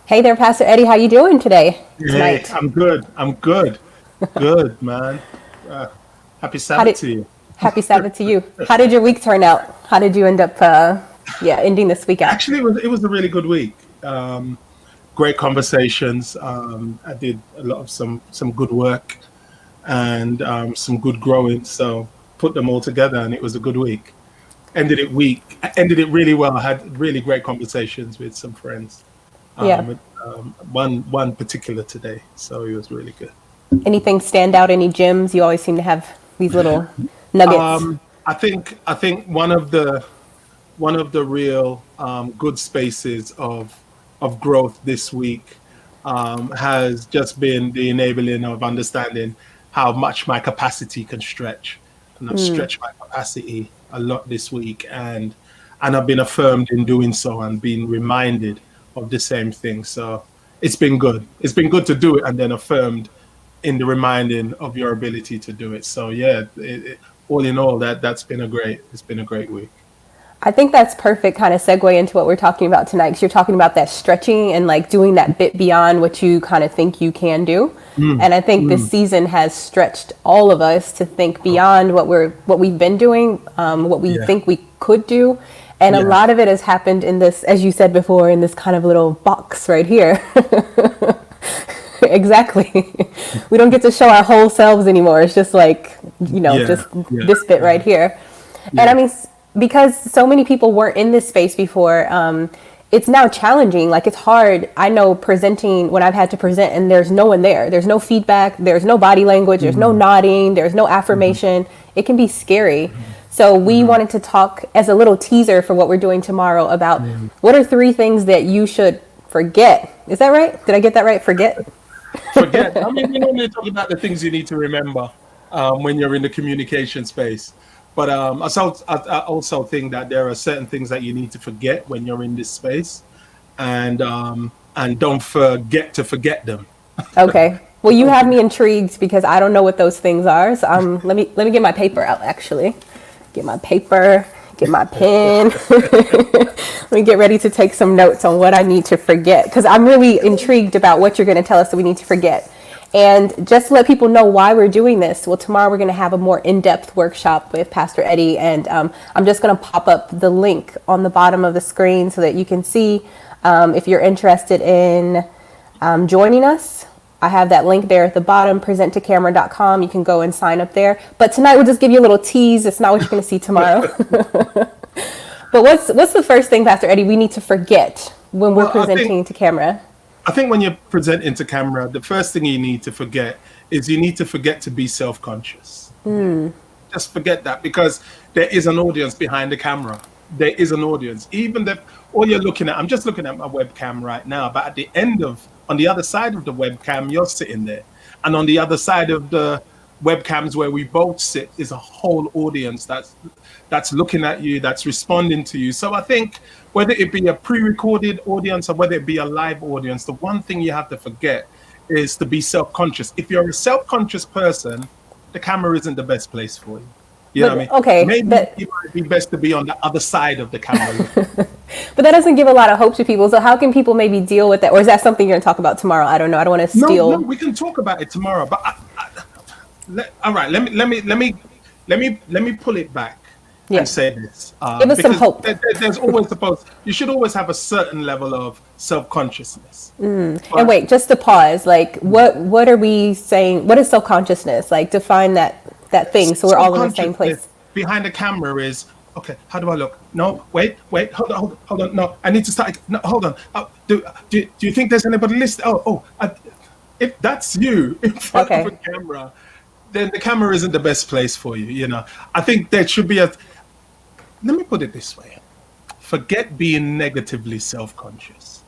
Hey there, Pastor Eddie. How you doing today, Hey, tonight? I'm good. I'm good. Good, man. Uh, Happy How Sabbath did to you. Happy Sabbath to you. How did your week turn out? How did you end up, ending this week out? Actually, it was a really good week. Great conversations. I did a lot of some good work and some good growing. So put them all together, and it was a good week. Ended it really well. I had really great conversations with some friends. Yeah. With, one particular today, so it was really good. Anything stand out? Any gems? You always seem to have these little nuggets. I think one of the real good spaces of growth this week has just been the enabling of understanding how much my capacity can stretch, and I've stretched my capacity a lot this week, and I've been affirmed in doing so and being reminded of the same thing. So it's been good. It's been good to do it and then affirmed in the reminding of your ability to do it. So yeah, all in all, it's been a great week. I think that's perfect kind of segue into what we're talking about tonight because you're talking about that stretching and like doing that bit beyond what you kind of think you can do. Mm, And I think this mm. season has stretched all of us to think Oh, beyond what we've been doing, what we yeah, think we could do. And a yeah, lot of it has happened in this, as you said before, in this kind of little box right here. Exactly. We don't get to show our whole selves anymore. It's just like, yeah, just yeah, this bit yeah, right here. And I yeah. mean, because so many people weren't in this space before, it's now challenging. Like it's hard. I know presenting when I've had to present and there's no one there. There's no feedback. There's no body language. There's no Mm, nodding. There's no mhm, affirmation. It can be scary. So we mhm, wanted to talk as a little teaser for what we're doing tomorrow about mm. what are three things that you should forget. Is that right? Did I get that right? Forget? Forget. I mean, we normally talk about the things you need to remember when you're in the communication space. But I also think that there are certain things that you need to forget when you're in this space, and don't forget to forget them. Okay. Well, you Don't have me forget. intrigued because I don't know what those things are. So let me get my paper out actually. Get my paper, get my pen. Let me get ready to take some notes on what I need to forget because I'm really intrigued about what you're going to tell us that we need to forget. And just to let people know why we're doing this, well, tomorrow we're going to have a more in-depth workshop with Pastor Eddie, and I'm just going to pop up the link on the bottom of the screen so that you can see if you're interested in joining us. I have that link there at the bottom, presenttocamera.com. You can go and sign up there. But tonight we'll just give you a little tease. It's not what you're going to see tomorrow. But what's the first thing, Pastor Eddie, we need to forget when we're Well, I think presenting to camera? I think when you're presenting to camera, the first thing you need to forget is you need to forget to be self-conscious. Just forget that, because there is an audience behind the camera. There is an audience. Even if all you're looking at, I'm just looking at my webcam right now, but on the other side of the webcam, you're sitting there. And on the other side of the webcams where we both sit is a whole audience that's looking at you, that's responding to you. So I think whether it be a pre-recorded audience or whether it be a live audience, the one thing you have to forget is to be self-conscious. If you're a self-conscious person, the camera isn't the best place for you. You know what I But mean? okay, Maybe it might be best to be on the other side of the camera looking. but that doesn't give a lot of hope to people. So how can people maybe deal with that? Or is that something you're going to talk about tomorrow? I don't know. I don't want to No, no, steal. we can talk about it tomorrow. But all right, let me pull it back and Yeah. say this, Give us some because hope. there's always supposed you should always have a certain level of self-consciousness. And But wait, just to pause, like what are we saying? What is self-consciousness? Like define that thing so we're all in the same self-consciousness place. behind the camera is, okay, how do I look? No, wait, hold on. No, I need to start. No, hold on. Do you think there's anybody listening? If that's you in front of a Okay. camera, then the camera isn't the best place for you. I think there should be let me put it this way: forget being negatively self-conscious.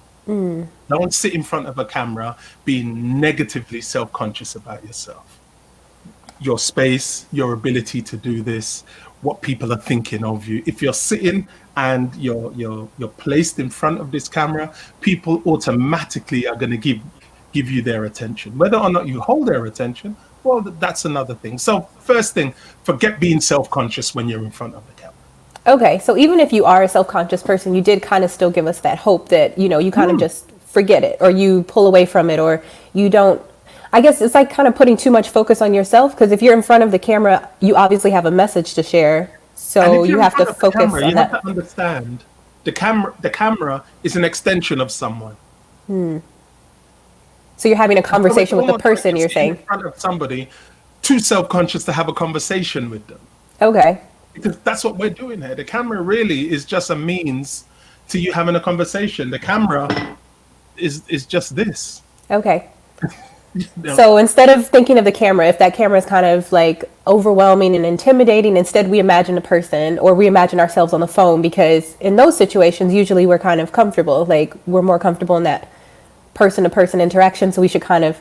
Don't sit in front of a camera being negatively self-conscious about yourself, your space, your ability to do this, what people are thinking of you. If you're sitting and you're placed in front of this camera, people automatically are going to give you their attention. Whether or not you hold their attention, well, that's another thing. So first thing, forget being self-conscious when you're in front of the camera. Okay, so even if you are a self-conscious person, you did kind of still give us that hope that, you kind of Mm, just forget it, or you pull away from it, or you don't. I guess it's like kind of putting too much focus on yourself, because if you're in front of the camera, you obviously have a message to share. And So if you you're in have to front of the focus camera, on you have that. to understand the camera is an extension of someone. So you're having a So it's conversation with the almost like person, you're you're sitting in saying. front of somebody, too self-conscious to have a conversation with them. Okay. Because that's what we're doing here. The camera really is just a means to you having a conversation. The camera is just this. Okay. You know? So instead of thinking of the camera, if that camera is kind of like overwhelming and intimidating, instead we imagine a person, or we imagine ourselves on the phone, because in those situations, usually we're kind of comfortable. Like, we're more comfortable in that person to person interaction. So we should kind of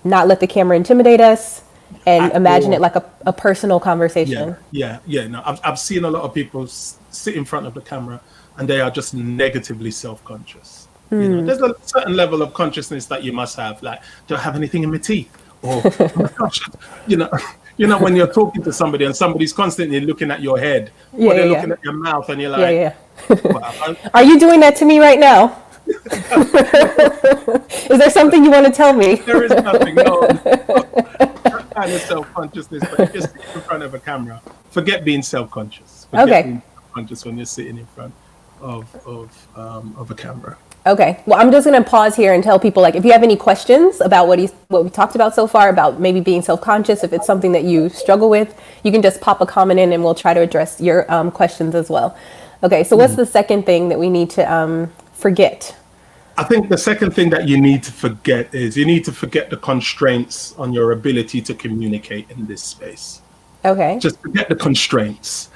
not let the camera intimidate us and At imagine all. it like a personal Yeah, conversation. yeah. No, I've seen a lot of people sit in front of the camera and they are just negatively self-conscious. You know, there's a certain level of consciousness that you must have. Like, do I have anything in my teeth? Or, oh my gosh, you know, when you're talking to somebody and somebody's constantly looking at your head, Yeah, or they're yeah, looking yeah. at your mouth, and you're Yeah, like, yeah. well, I- Are you doing that to me right now? Is there something you want to tell me? there is nothing. No, that kind of self-consciousness. But if you're sitting in front of a camera, forget being self-conscious. Forget Okay. being self-conscious when you're sitting in front of a camera. Okay. Well, I'm just going to pause here and tell people, like, if you have any questions about what we talked about so far, about maybe being self-conscious, if it's something that you struggle with, you can just pop a comment in and we'll try to address your questions as well. Okay. So what's the second thing that we need to forget? I think the second thing that you need to forget is you need to forget the constraints on your ability to communicate in this space. Okay. Just forget the constraints.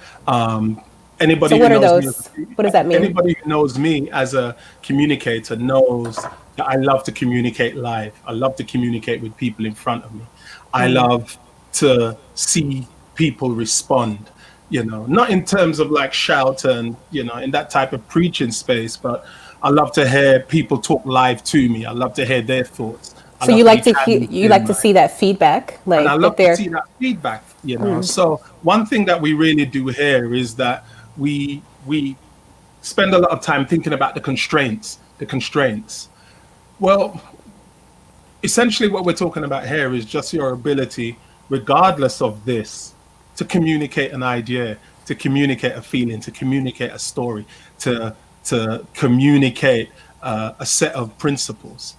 Anybody So who what are knows those? me, What does that mean? anybody who knows me as a communicator knows that I love to communicate live. I love to communicate with people in front of me. I love to see people respond, not in terms of like shout and, in that type of preaching space, but I love to hear people talk live to me. I love to hear their thoughts. I So love you like be to hear, challenged you in like to my see that feedback, and I like that love to they're. see that feedback. So one thing that we really do here is that we spend a lot of time thinking about the constraints. Well, essentially what we're talking about here is just your ability, regardless of this, to communicate an idea, to communicate a feeling, to communicate a story, to communicate a set of principles.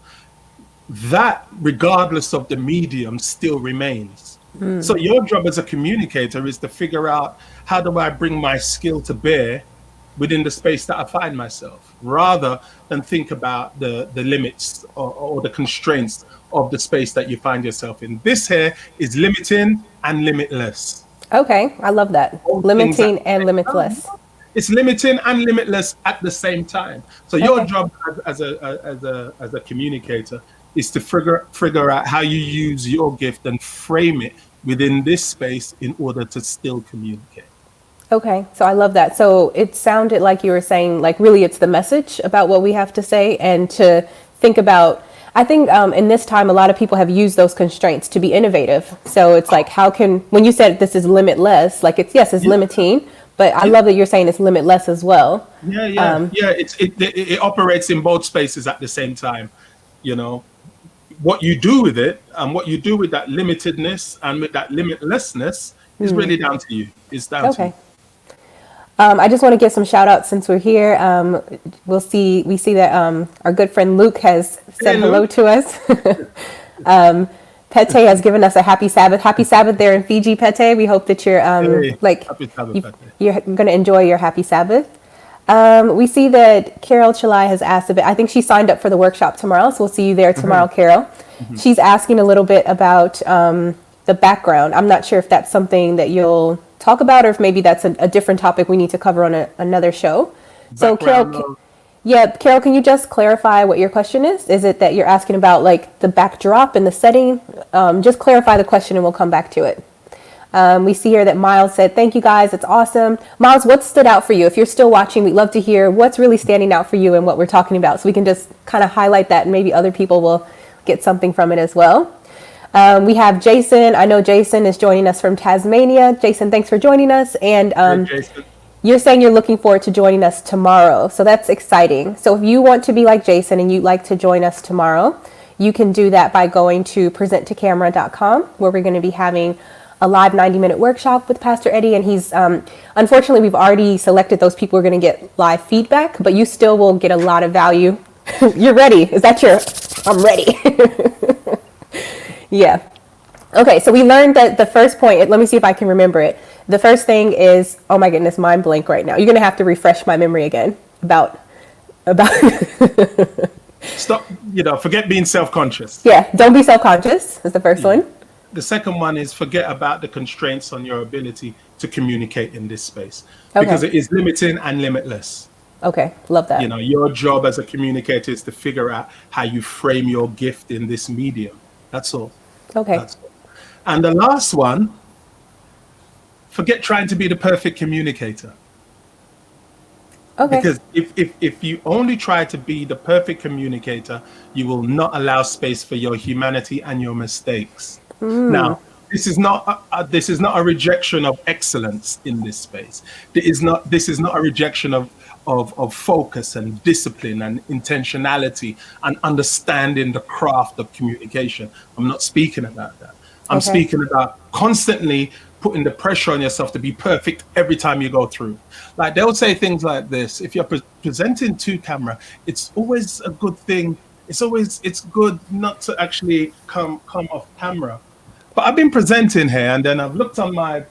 That, regardless of the medium, still remains. So your job as a communicator is to figure out, how do I bring my skill to bear within the space that I find myself, rather than think about the limits or the constraints of the space that you find yourself in. This here is limiting and limitless. Okay, I love that. All things at Limiting the and same time. limitless. It's limiting and limitless at the same time. So your Okay. job as a communicator is to figure out how you use your gift and frame it within this space in order to still communicate. Okay, so I love that. So it sounded like you were saying, like, really it's the message about what we have to say, and to think about. I think in this time, a lot of people have used those constraints to be innovative. So it's like, how can, when you said this is limitless, like, it's, yes, it's limiting, but I love that you're saying it's limitless as well. Yeah. It operates in both spaces at the same time. What you do with it and what you do with that limitedness and with that limitlessness is really down to you. It's down to you. Okay. I just want to give some shout outs since we're here. We see that our good friend Luke has said Hey, hello Luke. to us. Pete has given us a happy Sabbath. Happy Sabbath there in Fiji, Pete. We hope that you're Hey, happy Sabbath, Pete. you're going to enjoy your happy Sabbath. We see that Carol Chalai has asked a bit. I think she signed up for the workshop tomorrow, so we'll see you there tomorrow, Carol. She's asking a little bit about the background. I'm not sure if that's something that you'll talk about, or if maybe that's a different topic we need to cover on another show. So, Background Carol, of- Carol, can you just clarify what your question is? Is it that you're asking about like the backdrop and the setting? Just clarify the question and we'll come back to it. We see here that Miles said, thank you guys, it's awesome. Miles, what stood out for you? If you're still watching, we'd love to hear what's really standing out for you and what we're talking about, so we can just kind of highlight that and maybe other people will get something from it as well. We have Jason. I know Jason is joining us from Tasmania. Jason, thanks for joining us. And Hey, Jason. You're saying you're looking forward to joining us tomorrow. So that's exciting. So if you want to be like Jason and you'd like to join us tomorrow, you can do that by going to presenttocamera.com, where we're going to be having a live 90-minute workshop with Pastor Eddie. And he's, unfortunately, we've already selected those people who are going to get live feedback, but you still will get a lot of value. You're ready. Is that your, I'm ready. Yeah. Okay, so we learned that the first point, let me see if I can remember it. The first thing is, oh my goodness, mind blank right now. You're going to have to refresh my memory again about Stop, forget being self-conscious. yeah, don't be self-conscious is the first one. The second one is forget about the constraints on your ability to communicate in this space, Okay. because it is limiting and limitless. Okay, love that. Your job as a communicator is to figure out how you frame your gift in this medium. That's all. Okay. That's all. And the last one, forget trying to be the perfect communicator. Okay. Because if you only try to be the perfect communicator, you will not allow space for your humanity and your mistakes. Now, this is not a rejection of excellence in this space. This is not a rejection of focus and discipline and intentionality and understanding the craft of communication. I'm not speaking about that. I'm Okay. speaking about constantly putting the pressure on yourself to be perfect every time you go through. Like they'll say things like this: if you're presenting to camera, it's always a good thing. It's good not to actually come off camera. But I've been presenting here, and then I've looked on my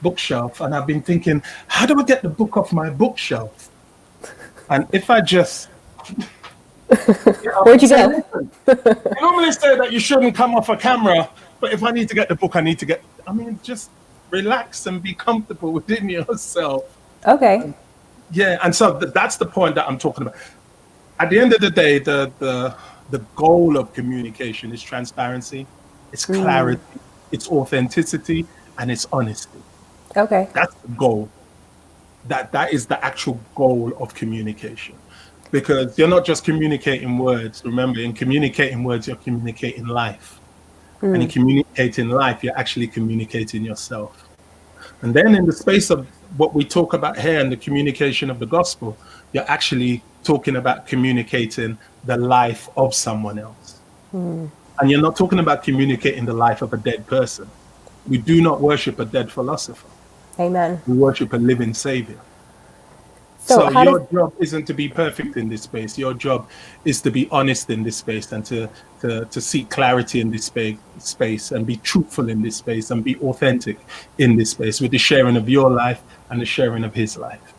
bookshelf, and I've been thinking, how do I get the book off my bookshelf? And if I just Where'd you go? I normally say that you shouldn't come off a camera, but if I need to get the book, just relax and be comfortable within yourself. Okay. Yeah, and so that's the point that I'm talking about. At the end of the day, the goal of communication is transparency, it's clarity, it's authenticity, and it's honesty. Okay. That's the goal. That is the actual goal of communication. Because you're not just communicating words. Remember, in communicating words, you're communicating life. And in communicating life, you're actually communicating yourself. And then in the space of what we talk about here and the communication of the gospel, you're actually talking about communicating the life of someone else. And you're not talking about communicating the life of a dead person. We do not worship a dead philosopher. Amen. We worship a living savior. So So how your does, job isn't to be perfect in this space. Your job is to be honest in this space and to seek clarity in this space and be truthful in this space and be authentic in this space with the sharing of your life and the sharing of his life.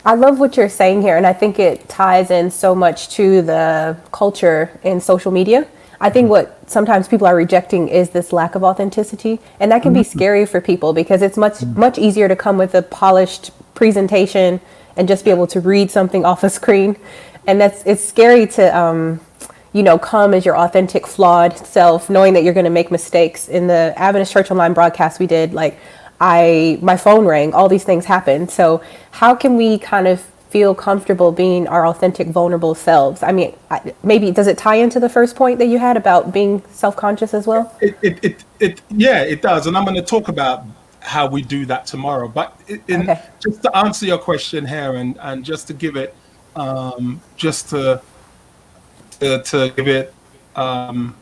I love what you're saying here, and I think it ties in so much to the culture in social media. I think what sometimes people are rejecting is this lack of authenticity, and that can be scary for people because it's much easier to come with a polished presentation and just be able to read something off a screen, and it's scary to come as your authentic, flawed self, knowing that you're going to make mistakes. In the Adventist Church Online broadcast we did, my phone rang, all these things happened. So how can we kind of feel comfortable being our authentic, vulnerable selves? I mean, maybe does it tie into the first point that you had about being self-conscious as well? It does. And I'm going to talk about how we do that tomorrow. But Okay. just to answer your question here and just to give it, just to give it some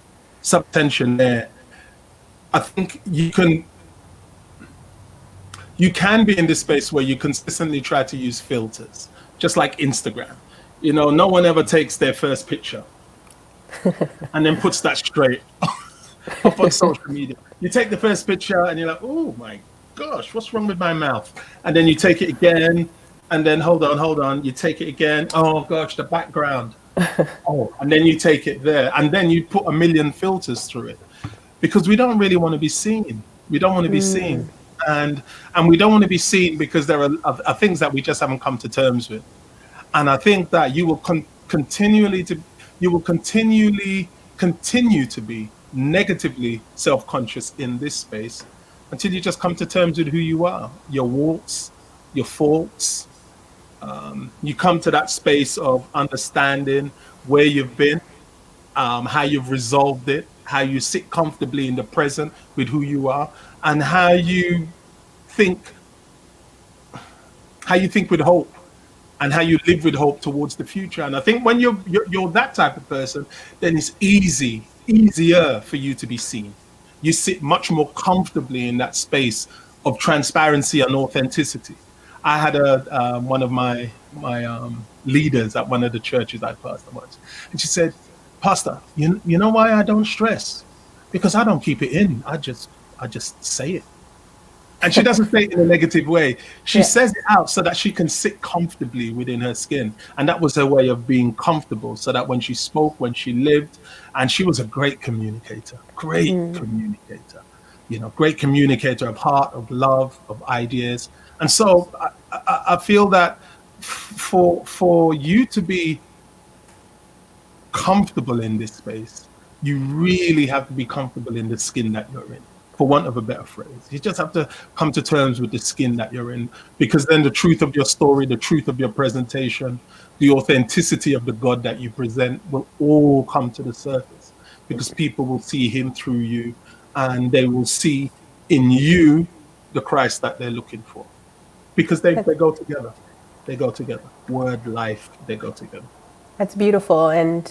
tension there, I think you can be in this space where you consistently try to use filters, just like Instagram. No one ever takes their first picture and then puts that straight up on social media. You take the first picture and you're like, oh my gosh, what's wrong with my mouth? And then you take it again, and then hold on, you take it again. Oh gosh, the background. Oh, and then you take it there, and then you put a million filters through it, because we don't really want to be seen. We don't want to be seen. And we don't want to be seen because there are things that we just haven't come to terms with. And I think that you will continually continue to be negatively self-conscious in this space until you just come to terms with who you are, your warts, your faults. You come to that space of understanding where you've been, how you've resolved it, how you sit comfortably in the present with who you are, and how you think how you think with hope, and how you live with hope towards the future. And I think when you're that type of person, then it's easier for you to be seen. You sit much more comfortably in that space of transparency and authenticity. I had one of my leaders at one of the churches I pastored once, and she said, "Pastor, you know why I don't stress? Because I don't keep it in. I just say it." And she doesn't say it in a negative way. She Yeah. says it out so that she can sit comfortably within her skin. And that was her way of being comfortable, so that when she spoke, when she lived, and she was a great communicator, great communicator of heart, of love, of ideas. And so I feel that for you to be comfortable in this space, you really have to be comfortable in the skin that you're in, for want of a better phrase. You just have to come to terms with the skin that you're in, because then the truth of your story, the truth of your presentation, the authenticity of the God that you present will all come to the surface, because people will see him through you, and they will see in you the Christ that they're looking for, because they go together. They go together. Word, life, they go together. That's beautiful. And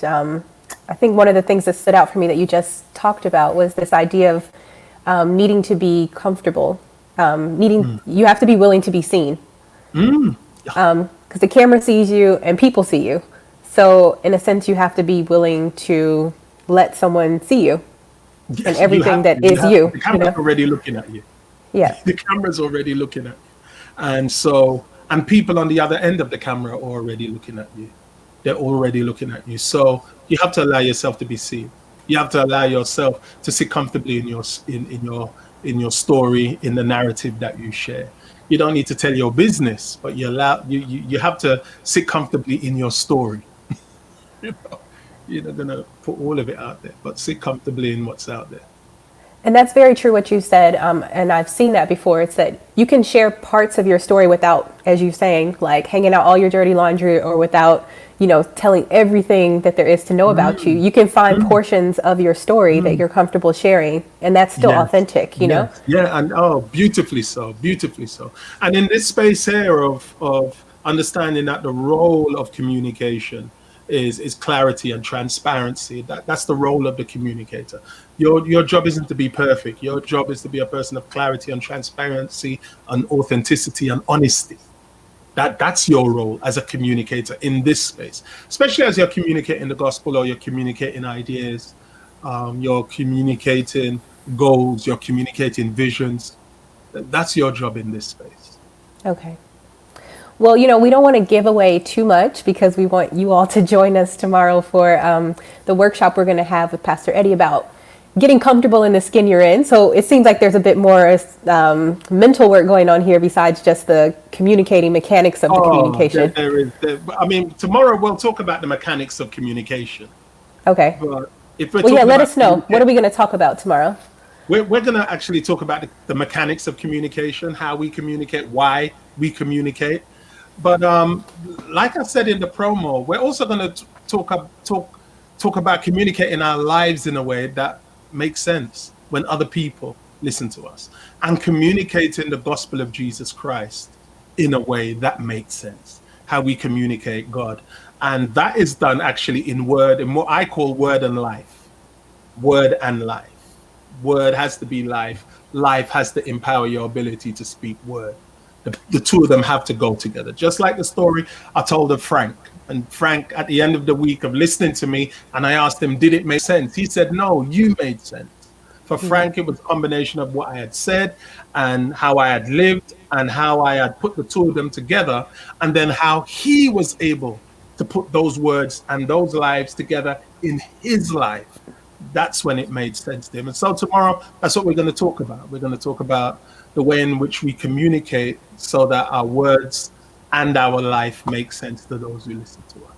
I think one of the things that stood out for me that you just talked about was this idea of needing to be comfortable, you have to be willing to be seen. Because the camera sees you and people see you. So in a sense, you have to be willing to let someone see you and everything that is you. The camera's already looking at you. Yeah. The camera's already looking at you. And people on the other end of the camera are already looking at you. They're already looking at you. So you have to allow yourself to be seen. You have to allow yourself to sit comfortably in your story, in the narrative that you share. You don't need to tell your business, but you have to sit comfortably in your story. You're not gonna put all of it out there, but sit comfortably in what's out there. And that's very true what you said. And I've seen that before. It's that you can share parts of your story without, as you're saying, like hanging out all your dirty laundry, or without, telling everything that there is to know about you. You can find portions of your story that you're comfortable sharing, and that's still authentic, know? Yeah, and beautifully so, beautifully so. And in this space here of understanding that the role of communication is clarity and transparency. That's the role of the communicator. Your job isn't to be perfect. Your job is to be a person of clarity and transparency and authenticity and honesty. That's your role as a communicator in this space, especially as you're communicating the gospel, or you're communicating ideas, you're communicating goals, you're communicating visions. That's your job in this space. Okay. Well, we don't want to give away too much, because we want you all to join us tomorrow for the workshop we're going to have with Pastor Eddie about getting comfortable in the skin you're in. So it seems like there's a bit more mental work going on here besides just the communicating mechanics of the communication. There is. Tomorrow we'll talk about the mechanics of communication. Okay. But let us know. What are we going to talk about tomorrow? We're going to actually talk about the mechanics of communication, how we communicate, why we communicate. But like I said in the promo, we're also going to talk about communicating our lives in a way that makes sense when other people listen to us, and communicating the gospel of Jesus Christ in a way that makes sense, how we communicate God. And that is done actually in word, in what I call word and life. Word and life. Word has to be life. Life has to empower your ability to speak word. The two of them have to go together. Just like the story I told of Frank. And Frank, at the end of the week of listening to me, and I asked him, did it make sense? He said, no, you made sense. For Frank, it was a combination of what I had said and how I had lived and how I had put the two of them together, and then how he was able to put those words and those lives together in his life. That's when it made sense to him. And so tomorrow, that's what we're going to talk about. We're going to talk about the way in which we communicate so that our words and our life make sense to those who listen to us.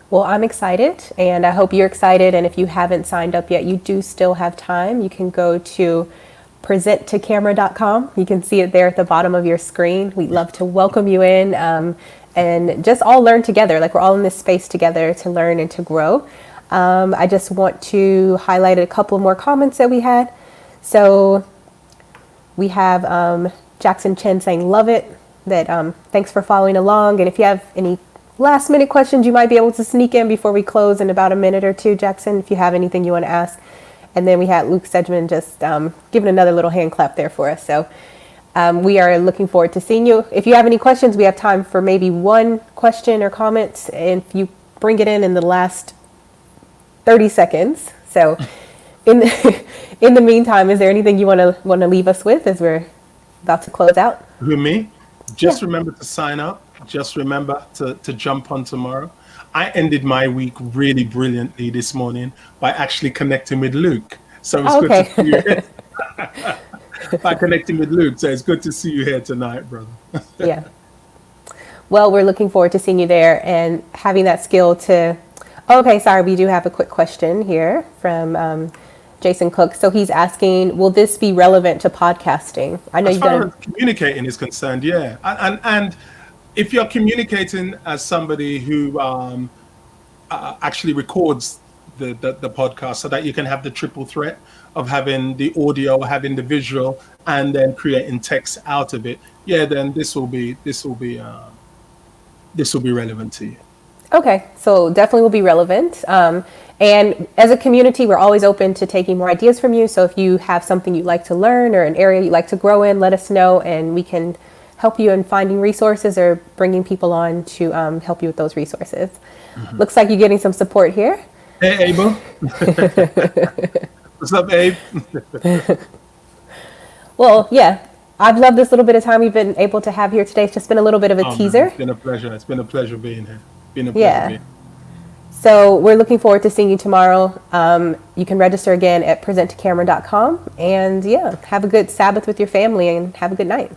Well, I'm excited, and I hope you're excited. And if you haven't signed up yet, you do still have time. You can go to presenttocamera.com. You can see it there at the bottom of your screen. We'd love to welcome you in and just all learn together. Like, we're all in this space together to learn and to grow. I just want to highlight a couple more comments that we had. So we have Jackson Chen saying, love it. that thanks for following along. And if you have any last minute questions, you might be able to sneak in before we close in about a minute or two, Jackson, if you have anything you want to ask. And then we had Luke Sedgman just giving another little hand clap there for us. So we are looking forward to seeing you. If you have any questions, we have time for maybe one question or comment. And if you bring it in the last 30 seconds. So in the meantime, is there anything you want to leave us with as we're about to close out? Who, me? Just remember to sign up. Just remember to jump on tomorrow. I ended my week really brilliantly this morning by actually connecting with Luke. So it's good to see you here. By connecting with Luke. So it's good to see you here tonight, brother. Yeah. Well, we're looking forward to seeing you there and having that skill to... Okay, sorry, we do have a quick question here from Jason Cook. So he's asking, will this be relevant to podcasting? I know as you've far done... as communicating is concerned, yeah. And if you're communicating as somebody who actually records the podcast so that you can have the triple threat of having the audio, having the visual, and then creating text out of it, yeah, then this will be relevant to you. Okay, so definitely will be relevant. And as a community, we're always open to taking more ideas from you. So if you have something you'd like to learn or an area you'd like to grow in, let us know, and we can help you in finding resources or bringing people on to help you with those resources. Mm-hmm. Looks like you're getting some support here. Hey, Abel. What's up, Abe? Well, yeah, I've loved this little bit of time we've been able to have here today. It's just been a little bit of a teaser. Man, it's been a pleasure. It's been a pleasure being here. Being here. So we're looking forward to seeing you tomorrow. You can register again at presenttoCameron.com. And yeah, have a good Sabbath with your family and have a good night.